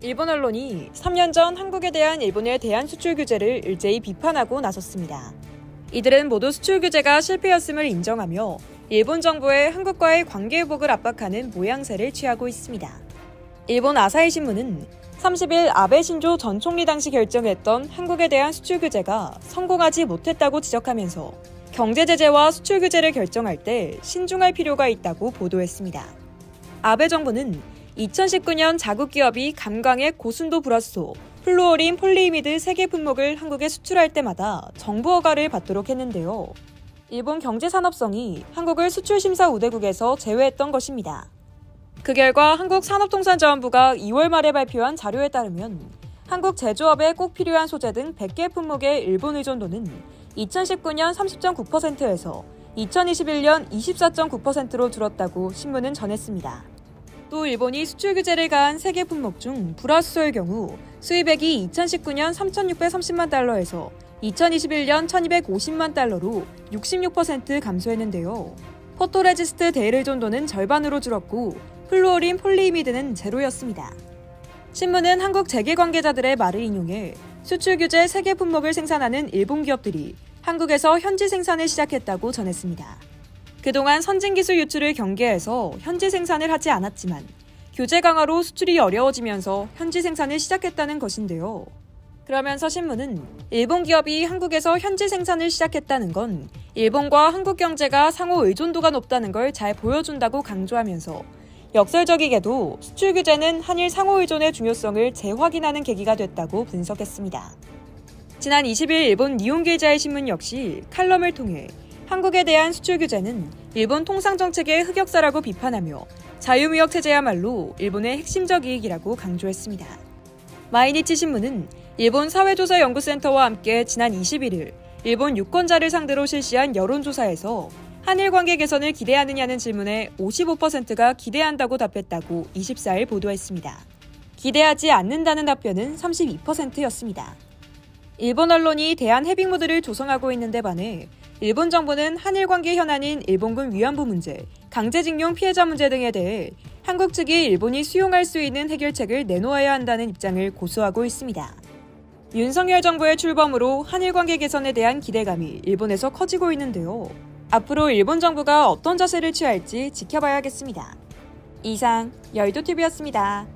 일본 언론이 3년 전 한국에 대한 일본의 대한 수출 규제를 일제히 비판하고 나섰습니다. 이들은 모두 수출 규제가 실패였음을 인정하며 일본 정부의 한국과의 관계 회복을 압박하는 모양새를 취하고 있습니다. 일본 아사히 신문은 30일 아베 신조 전 총리 당시 결정했던 한국에 대한 수출 규제가 성공하지 못했다고 지적하면서 경제 제재와 수출 규제를 결정할 때 신중할 필요가 있다고 보도했습니다. 아베 정부는 2019년 자국 기업이 감광액 고순도 불화소, 플루오린 폴리이미드 3개 품목을 한국에 수출할 때마다 정부 허가를 받도록 했는데요. 일본 경제산업성이 한국을 수출심사 우대국에서 제외했던 것입니다. 그 결과 한국산업통상자원부가 2월 말에 발표한 자료에 따르면 한국 제조업에 꼭 필요한 소재 등 100개 품목의 일본 의존도는 2019년 30.9%에서 2021년 24.9%로 줄었다고 신문은 전했습니다. 또 일본이 수출 규제를 가한 3개 품목 중 불화수소의 경우 수입액이 2019년 3,630만 달러에서 2021년 1,250만 달러로 66% 감소했는데요. 포토레지스트 대의존도는 절반으로 줄었고 플루오린 폴리이미드는 제로였습니다. 신문은 한국 재계 관계자들의 말을 인용해 수출 규제 3개 품목을 생산하는 일본 기업들이 한국에서 현지 생산을 시작했다고 전했습니다. 그동안 선진기술 유출을 경계해서 현지 생산을 하지 않았지만 규제 강화로 수출이 어려워지면서 현지 생산을 시작했다는 것인데요. 그러면서 신문은 일본 기업이 한국에서 현지 생산을 시작했다는 건 일본과 한국 경제가 상호 의존도가 높다는 걸 잘 보여준다고 강조하면서 역설적이게도 수출 규제는 한일 상호 의존의 중요성을 재확인하는 계기가 됐다고 분석했습니다. 지난 20일 일본 니혼게이자의 신문 역시 칼럼을 통해 한국에 대한 수출 규제는 일본 통상정책의 흑역사라고 비판하며 자유무역 체제야말로 일본의 핵심적 이익이라고 강조했습니다. 마이니치 신문은 일본 사회조사연구센터와 함께 지난 21일 일본 유권자를 상대로 실시한 여론조사에서 한일 관계 개선을 기대하느냐는 질문에 55%가 기대한다고 답했다고 24일 보도했습니다. 기대하지 않는다는 답변은 32%였습니다. 일본 언론이 대한해빙모드를 조성하고 있는 데 반해 일본 정부는 한일 관계 현안인 일본군 위안부 문제, 강제징용 피해자 문제 등에 대해 한국 측이 일본이 수용할 수 있는 해결책을 내놓아야 한다는 입장을 고수하고 있습니다. 윤석열 정부의 출범으로 한일 관계 개선에 대한 기대감이 일본에서 커지고 있는데요. 앞으로 일본 정부가 어떤 자세를 취할지 지켜봐야겠습니다. 이상 여의도TV였습니다.